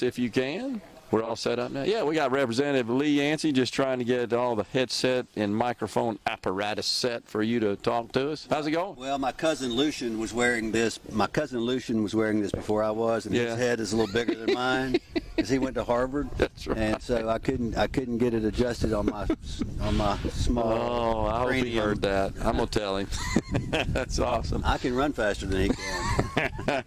if you can. We're all set up now. Yeah, we got Representative Lee Yancey just trying to get all the headset and microphone apparatus set for you to talk to us. How's it going? Well, my cousin Lucian was wearing this. Before I was, and his head is a little bigger than mine because he went to Harvard. That's right. And so I couldn't get it adjusted on my small. Oh, I hope he heard that. I'm gonna tell him. That's awesome. I can run faster than he can.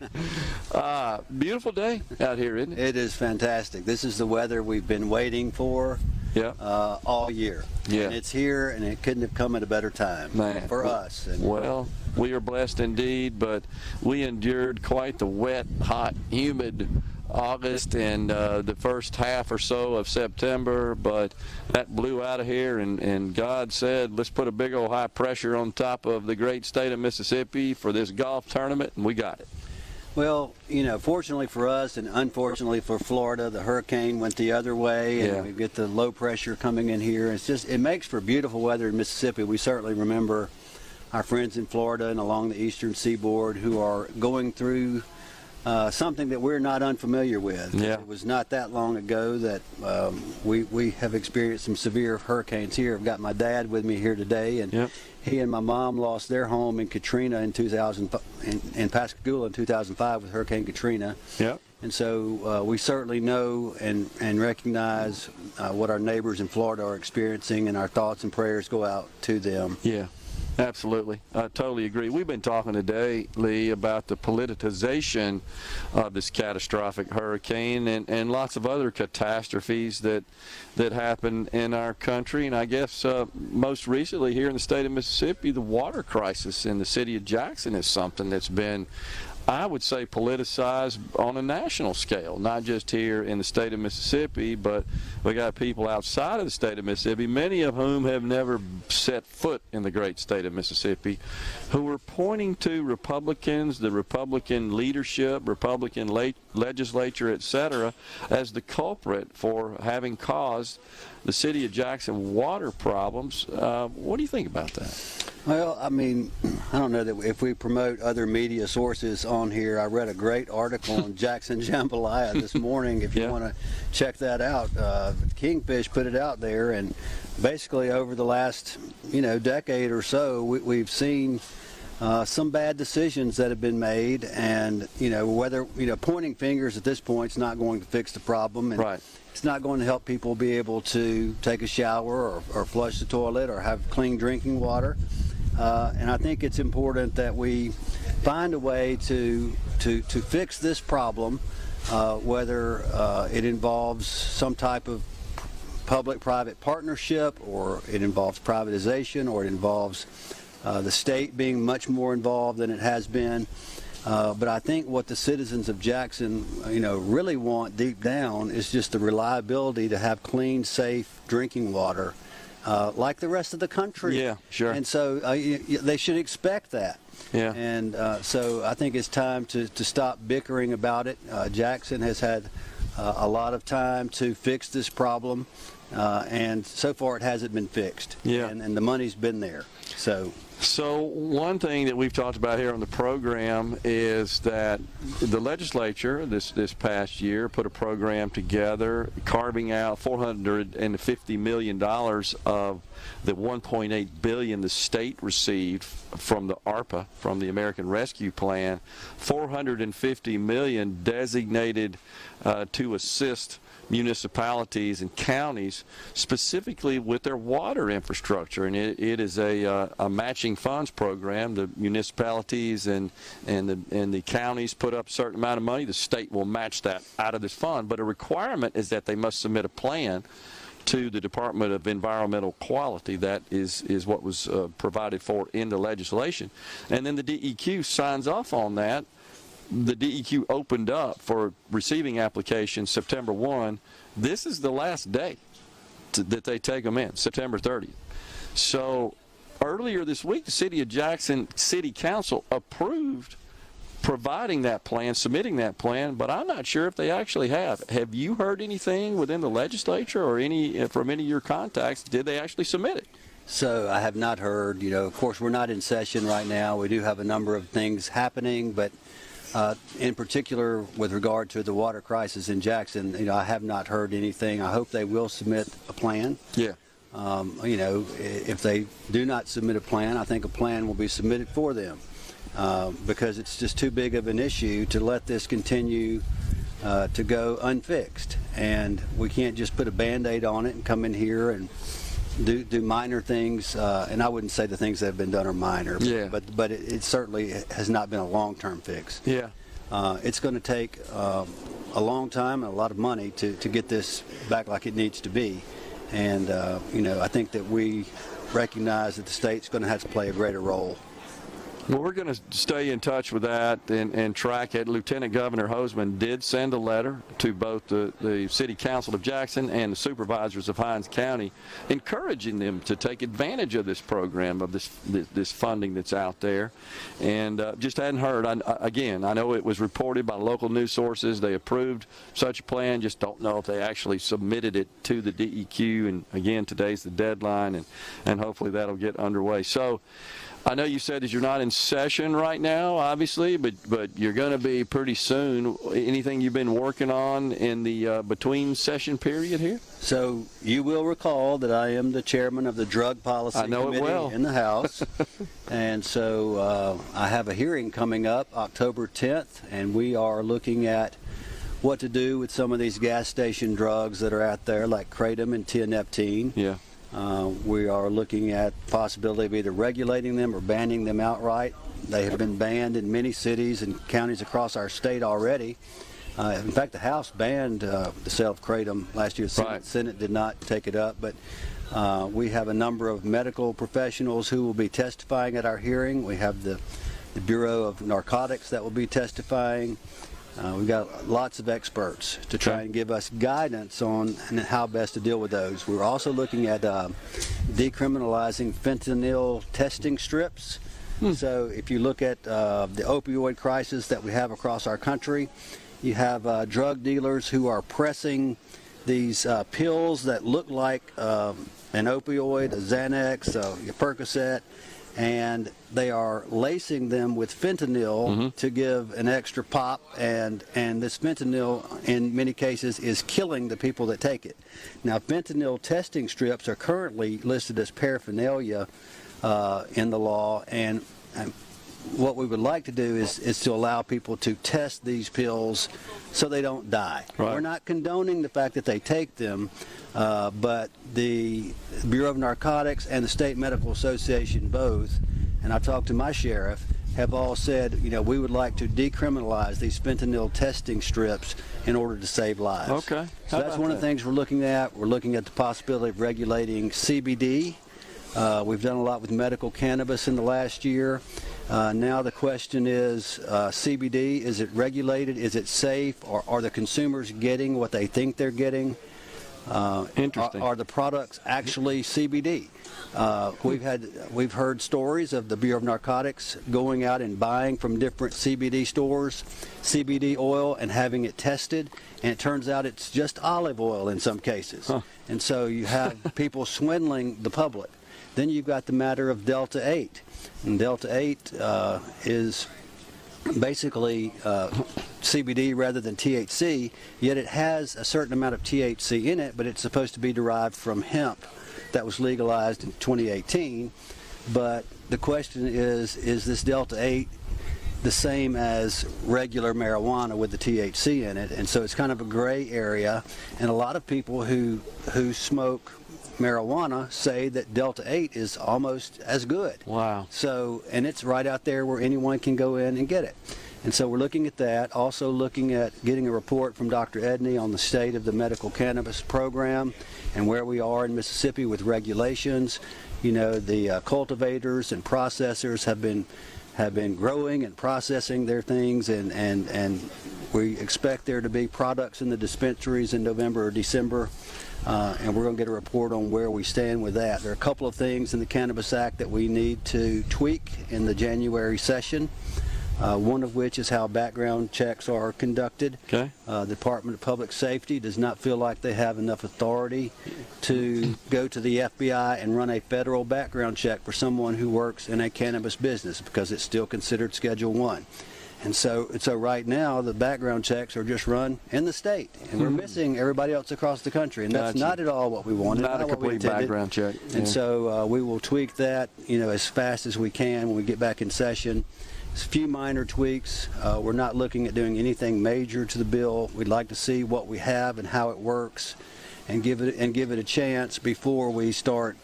Beautiful day out here, isn't it? It is fantastic. This is the weather we've been waiting for all year. Yeah. And it's here, and it couldn't have come at a better time for us. And well, we are blessed indeed, but we endured quite the wet, hot, humid August and the first half or so of September, but that blew out of here, and God said, let's put a big old high pressure on top of the great state of Mississippi for this golf tournament, and we got it. Well, fortunately for us and unfortunately for Florida, the hurricane went the other way, and we get the low pressure coming in here. It makes for beautiful weather in Mississippi. We certainly remember our friends in Florida and along the eastern seaboard who are going through something that we're not unfamiliar with. Yeah. It was not that long ago that we have experienced some severe hurricanes here. I've got my dad with me here today, and he and my mom lost their home in Katrina in Pascagoula in 2005 with Hurricane Katrina. Yep. And so we certainly know and recognize what our neighbors in Florida are experiencing, and our thoughts and prayers go out to them. Yeah. Absolutely. I totally agree. We've been talking today, Lee, about the politicization of this catastrophic hurricane and lots of other catastrophes that happen in our country. And I guess most recently here in the state of Mississippi, the water crisis in the city of Jackson is something that's been, I would say, politicized on a national scale, not just here in the state of Mississippi, but we got people outside of the state of Mississippi, many of whom have never set foot in the great state of Mississippi, who are pointing to Republicans, the Republican leadership, Republican legislature, etc., as the culprit for having caused the city of Jackson water problems. What do you think about that? Well, I mean, I don't know that if we promote other media sources on here. I read a great article on Jackson Jambalaya this morning. If you want to check that out, Kingfish put it out there, and basically over the last decade or so, we've seen some bad decisions that have been made, and whether pointing fingers at this point is not going to fix the problem, and it's not going to help people be able to take a shower or flush the toilet or have clean drinking water. And I think it's important that we find a way to fix this problem, whether it involves some type of public-private partnership, or it involves privatization, or it involves the state being much more involved than it has been. But I think what the citizens of Jackson, really want deep down is just the reliability to have clean, safe drinking water, like the rest of the country. Yeah, sure. And so they should expect that. Yeah. And so I think it's time to stop bickering about it. Jackson has had a lot of time to fix this problem, and so far it hasn't been fixed. Yeah. And the money's been there. So one thing that we've talked about here on the program is that the legislature this past year put a program together carving out $450 million of the $1.8 billion the state received from the ARPA, from the American Rescue Plan, $450 million designated to assist municipalities and counties specifically with their water infrastructure, and it is a matching funds program. The municipalities and the counties put up a certain amount of money. The state will match that out of this fund, but a requirement is that they must submit a plan to the Department of Environmental Quality. That is what was provided for in the legislation, and then the DEQ signs off on that. The DEQ opened up for receiving applications September 1. This is the last day that they take them in, September 30th. So earlier this week, the City of Jackson City Council approved providing that plan, submitting that plan, but I'm not sure if they actually have. Have you heard anything within the legislature or from any of your contacts? Did they actually submit it? So I have not heard. Of course, we're not in session right now. We do have a number of things happening, but In particular, with regard to the water crisis in Jackson, I have not heard anything. I hope they will submit a plan. Yeah. If they do not submit a plan, I think a plan will be submitted for them because it's just too big of an issue to let this continue to go unfixed. And we can't just put a Band-Aid on it and come in here and do minor things. And I wouldn't say the things that have been done are minor, but it certainly has not been a long-term fix. Yeah. It's going to take a long time and a lot of money to get this back like it needs to be. And, I think that we recognize that the state's going to have to play a greater role. Well, we're going to stay in touch with that and track it. Lieutenant Governor Hoseman did send a letter to both the City Council of Jackson and the supervisors of Hinds County, encouraging them to take advantage of this program, of this funding that's out there. And just hadn't heard. I know it was reported by local news sources. They approved such a plan. Just don't know if they actually submitted it to the DEQ. And again, today's the deadline, and hopefully that'll get underway. So I know you said that you're not in session right now, obviously, but you're going to be pretty soon. Anything you've been working on in the between session period here? So you will recall that I am the chairman of the Drug Policy Committee in the House. And so I have a hearing coming up October 10th, and we are looking at what to do with some of these gas station drugs that are out there, like kratom and tianeptine. Yeah. We are looking at the possibility of either regulating them or banning them outright. They have been banned in many cities and counties across our state already. In fact, the House banned the sale of kratom last year. The Senate did not take it up, but we have a number of medical professionals who will be testifying at our hearing. We have the Bureau of Narcotics that will be testifying. We've got lots of experts to try and give us guidance on how best to deal with those. We're also looking at decriminalizing fentanyl testing strips. So if you look at the opioid crisis that we have across our country, you have drug dealers who are pressing these pills that look like an opioid, a Xanax, a Percocet, and they are lacing them with fentanyl to give an extra pop, and this fentanyl in many cases is killing the people that take it. Now, fentanyl testing strips are currently listed as paraphernalia in the law, and what we would like to do is to allow people to test these pills so they don't die. Right. We're not condoning the fact that they take them, but the Bureau of Narcotics and the State Medical Association both, and I talked to my sheriff, have all said, we would like to decriminalize these fentanyl testing strips in order to save lives. Okay. So that's one of the things we're looking at. We're looking at the possibility of regulating CBD. We've done a lot with medical cannabis in the last year. Now the question is, CBD, is it regulated? Is it safe? Or are the consumers getting what they think they're getting? Interesting. Are the products actually CBD? We've heard stories of the Bureau of Narcotics going out and buying from different CBD stores CBD oil and having it tested, and it turns out it's just olive oil in some cases. And so you have people swindling the public. Then you've got the matter of Delta 8. And Delta 8 is basically CBD rather than THC, yet it has a certain amount of THC in it, but it's supposed to be derived from hemp that was legalized in 2018. But the question is this Delta 8 the same as regular marijuana with the THC in it? And so it's kind of a gray area, and a lot of people who smoke marijuana say that Delta 8 is almost as good. Wow. So, and it's right out there where anyone can go in and get it. And so we're looking at that, also looking at getting a report from Dr. Edney on the state of the medical cannabis program and where we are in Mississippi with regulations. The cultivators and processors have been growing and processing their things, and we expect there to be products in the dispensaries in November or December. And we're going to get a report on where we stand with that. There are a couple of things in the Cannabis Act that we need to tweak in the January session, one of which is how background checks are conducted. Okay. The Department of Public Safety does not feel like they have enough authority to go to the FBI and run a federal background check for someone who works in a cannabis business because it's still considered Schedule 1. And so right now, the background checks are just run in the state, and we're missing everybody else across the country, and that's not at all what we wanted. Not a complete background check. And so we will tweak that, as fast as we can when we get back in session. It's a few minor tweaks. We're not looking at doing anything major to the bill. We'd like to see what we have and how it works, and give it a chance before we start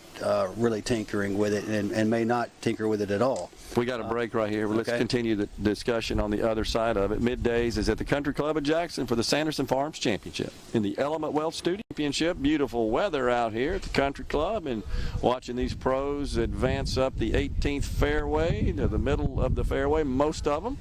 really tinkering with it, and may not tinker with it at all. We got a break right here. Let's continue the discussion on the other side of it. Middays is at the Country Club of Jackson for the Sanderson Farms Championship. In the Element Wealth Studio Championship, beautiful weather out here at the Country Club, and watching these pros advance up the 18th fairway to the middle of the fairway, most of them,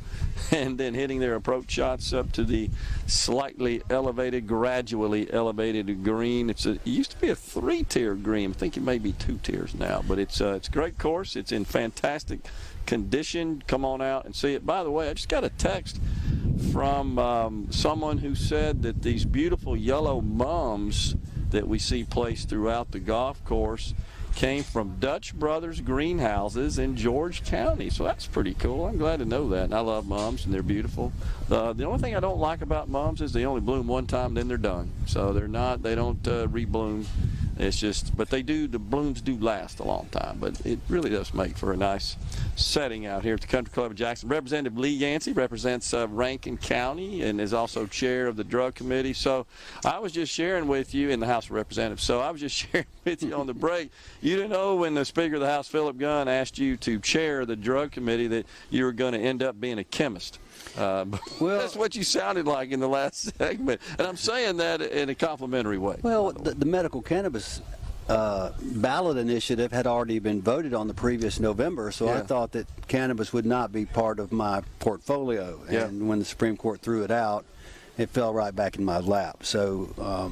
and then hitting their approach shots up to the slightly elevated, gradually elevated green. It used to be a 3-tier green. I think it may be 2 tiers now, but it's a great course. It's in fantastic condition. Come on out and see it. By the way, I just got a text from someone who said that these beautiful yellow mums that we see placed throughout the golf course came from Dutch Brothers Greenhouses in George County. So that's pretty cool. I'm glad to know that. And I love mums, and they're beautiful. The only thing I don't like about mums is they only bloom one time, then they're done. So they don't rebloom. It's just, but the blooms do last a long time, but it really does make for a nice setting out here at the Country Club of Jackson. Representative Lee Yancey represents Rankin County and is also chair of the drug committee. So I was just sharing with you in the House of Representatives. So I was just sharing with you on the break. You didn't know when the Speaker of the House, Philip Gunn, asked you to chair the drug committee that you were going to end up being a chemist. Well, that's what you sounded like in the last segment, and I'm saying that in a complimentary way. Well, the medical cannabis ballot initiative had already been voted on the previous November, so I thought that cannabis would not be part of my portfolio. And when the Supreme Court threw it out, it fell right back in my lap. So,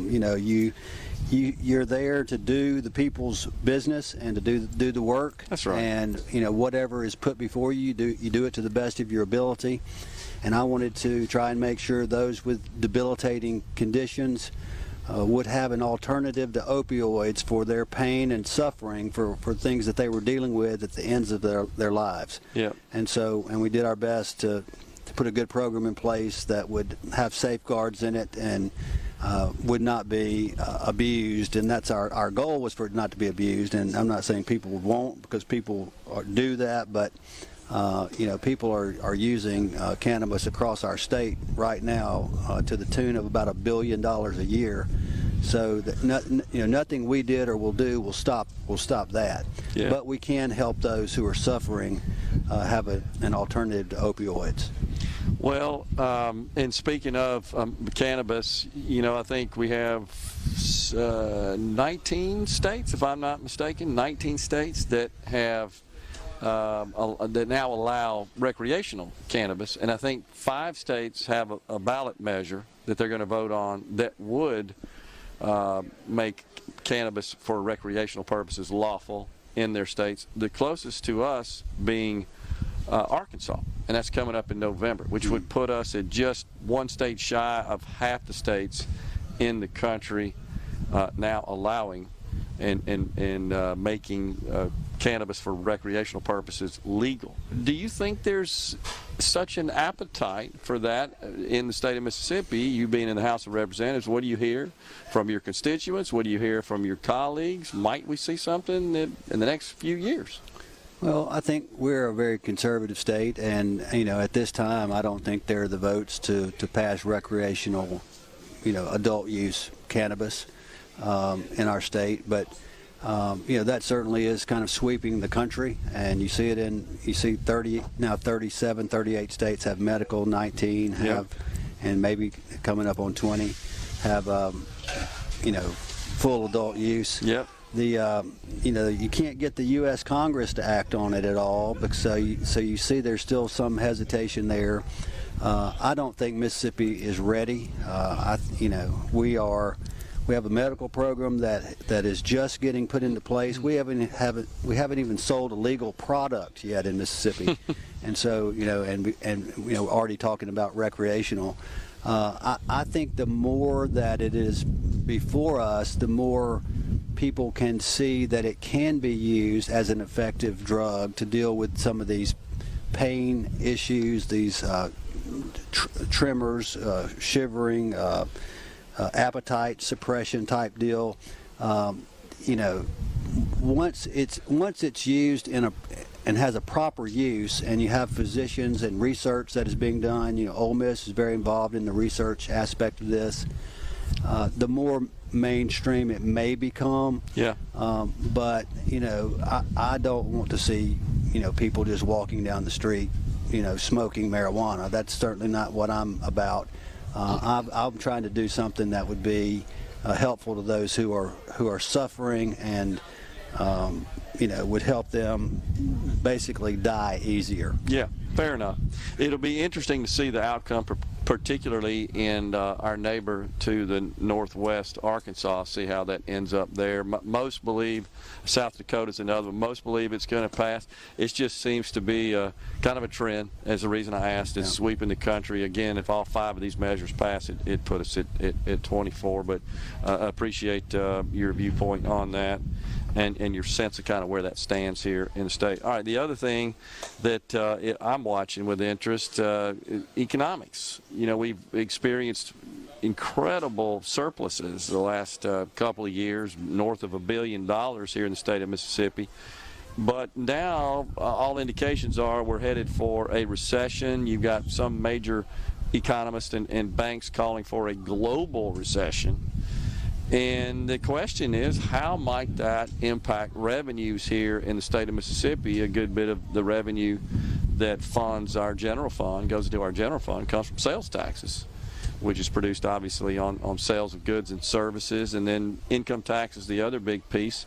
you're there to do the people's business and to do the work. That's right. And whatever is put before you, you do it to the best of your ability. And I wanted to try and make sure those with debilitating conditions would have an alternative to opioids for their pain and suffering for things that they were dealing with at the ends of their lives. Yeah. And we did our best to put a good program in place that would have safeguards in it and would not be abused. And that's our goal, was for it not to be abused. And I'm not saying people won't, because people do that, but people are using cannabis across our state right now to the tune of about $1 billion a year. So that nothing we did or will do will stop that. Yeah. But we can help those who are suffering have an alternative to opioids. Well, and speaking of cannabis, I think we have 19 states, if I'm not mistaken, 19 states that have that now allow recreational cannabis, and I think 5 states have a ballot measure that they're going to vote on that would make cannabis for recreational purposes lawful in their states. The closest to us being Arkansas, and that's coming up in November, which would put us at just 1 state shy of half the states in the country now allowing and making cannabis for recreational purposes legal. Do you think there's such an appetite for that in the state of Mississippi? You being in the House of Representatives, what do you hear from your constituents? What do you hear from your colleagues? Might we see something in the next few years? Well, I think we're a very conservative state, and at this time, I don't think there are the votes to pass recreational, adult use cannabis in our state. But that certainly is kind of sweeping the country, and you see 37, 38 states have medical, 19 have, and maybe coming up on 20 have, full adult use. Yep. You can't get the U.S. Congress to act on it at all, so you see there's still some hesitation there. I don't think Mississippi is ready. We have a medical program that is just getting put into place. We haven't even sold a legal product yet in Mississippi, and so already talking about recreational. I think the more that it is before us, the more people can see that it can be used as an effective drug to deal with some of these pain issues, these tremors, shivering, appetite suppression type deal. Once it's used and has a proper use, and you have physicians and research that is being done. Ole Miss is very involved in the research aspect of this. The more mainstream it may become. Yeah. But I don't want to see people just walking down the street, smoking marijuana. That's certainly not what I'm about. I'm trying to do something that would be helpful to those who are suffering, and would help them basically die easier. Yeah, fair enough. It'll be interesting to see the outcome, particularly in our neighbor to the northwest, Arkansas, see how that ends up there. Most believe, South Dakota's another one, most believe it's going to pass. It just seems to be kind of a trend, as the reason I asked. It's sweeping the country. Again, if all 5 of these measures pass, it'd put us at 24, but I appreciate your viewpoint on that. And your sense of kind of where that stands here in the state. All right, the other thing that I'm watching with interest, economics. We've experienced incredible surpluses the last couple of years, north of $1 billion here in the state of Mississippi. But now all indications are we're headed for a recession. You've got some major economists and banks calling for a global recession. And the question is, how might that impact revenues here in the state of Mississippi? A good bit of the revenue that funds our general fund, goes into our general fund, comes from sales taxes, which is produced obviously on sales of goods and services, and then income tax is the other big piece.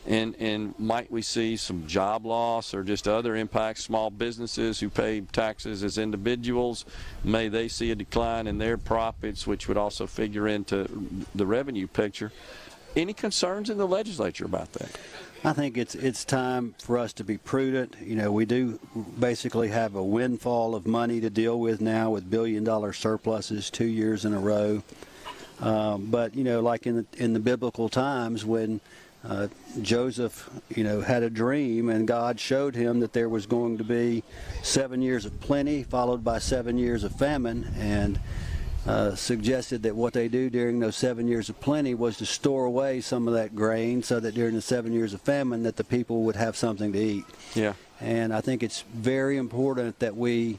And might we see some job loss or just other impacts? Small businesses who pay taxes as individuals, may they see a decline in their profits, which would also figure into the revenue picture? Any concerns in the legislature about that? I think it's time for us to be prudent. We do basically have a windfall of money to deal with now, with billion-dollar surpluses 2 years in a row. But like in the biblical times when Joseph, had a dream, and God showed him that there was going to be 7 years of plenty followed by 7 years of famine, and suggested that what they do during those 7 years of plenty was to store away some of that grain so that during the 7 years of famine that the people would have something to eat. Yeah. And I think it's very important that we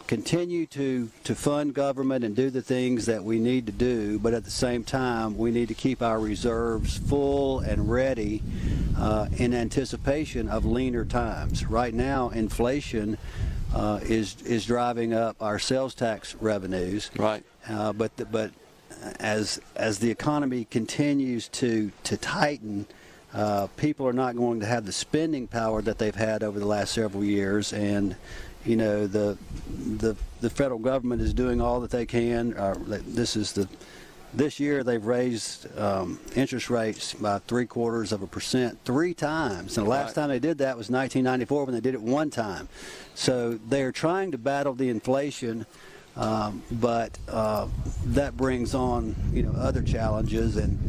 continue to fund government and do the things that we need to do, but at the same time we need to keep our reserves full and ready in anticipation of leaner times. Right now, inflation is driving up our sales tax revenues. Right. But as the economy continues to tighten, people are not going to have the spending power that they've had over the last several years, and the federal government is doing all that they can. This year they've raised interest rates by 0.75% 3 times, and the last time they did that was 1994 when they did it 1 time. So they are trying to battle the inflation, but that brings on other challenges, and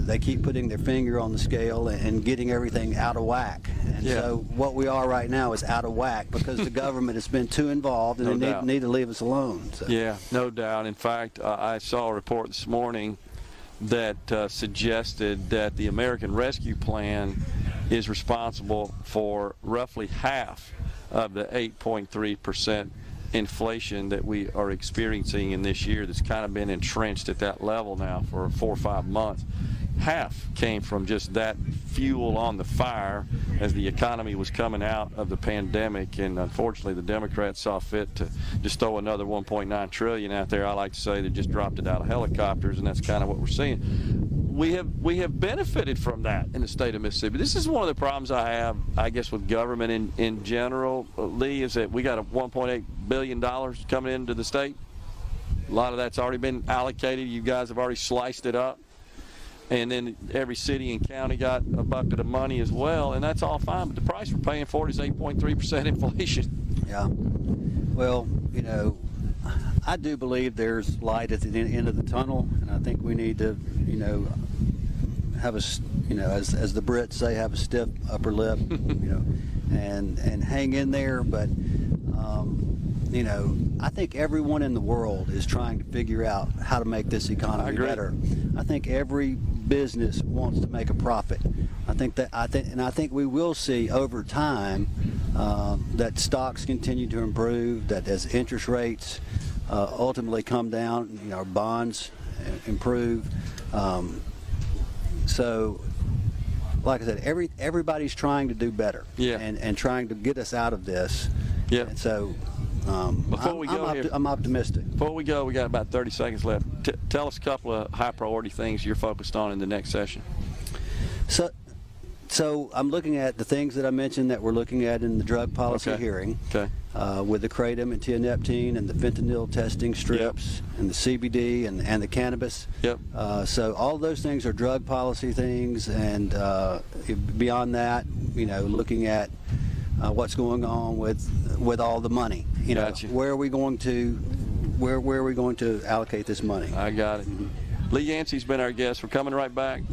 they keep putting their finger on the scale and getting everything out of whack. And so what we are right now is out of whack because the government has been too involved, and they need to leave us alone. So. Yeah, no doubt. In fact, I saw a report this morning that suggested that the American Rescue Plan is responsible for roughly half of the 8.3% inflation that we are experiencing in this year, that's kind of been entrenched at that level now for 4 or 5 months. Half came from just that fuel on the fire as the economy was coming out of the pandemic, and unfortunately the Democrats saw fit to just throw another $1.9 trillion out there. I like to say they just dropped it out of helicopters, and that's kind of what we're seeing. We have benefited from that in the state of Mississippi. This is one of the problems I have, I guess, with government in general, Lee, is that we got a $1.8 billion coming into the state. A lot of that's already been allocated. You guys have already sliced it up. And then every city and county got a bucket of money as well, and that's all fine. But the price we're paying for it is 8.3% inflation. Yeah. Well, I do believe there's light at the end of the tunnel, and I think we need to, have a, you know, as the Brits say, have a stiff upper lip, you know, and hang in there. But you know, I think everyone in the world is trying to figure out how to make this economy better. I think every business wants to make a profit. I think we will see over time that stocks continue to improve, that as interest rates ultimately come down, you know, bonds improve. So, like I said, everybody's trying to do better, and trying to get us out of this. Yeah. And so, I'm optimistic. Before we go, we got about 30 seconds left. Tell us a couple of high priority things you're focused on in the next session. So I'm looking at the things that I mentioned that we're looking at in the drug policy hearing. Okay. With the kratom and tianeptine and the fentanyl testing strips and the CBD and the cannabis. Yep. So all those things are drug policy things, and beyond that, you know, looking at what's going on with all the money. You know, where are we going to allocate this money? I got it. Lee Yancey's been our guest. We're coming right back.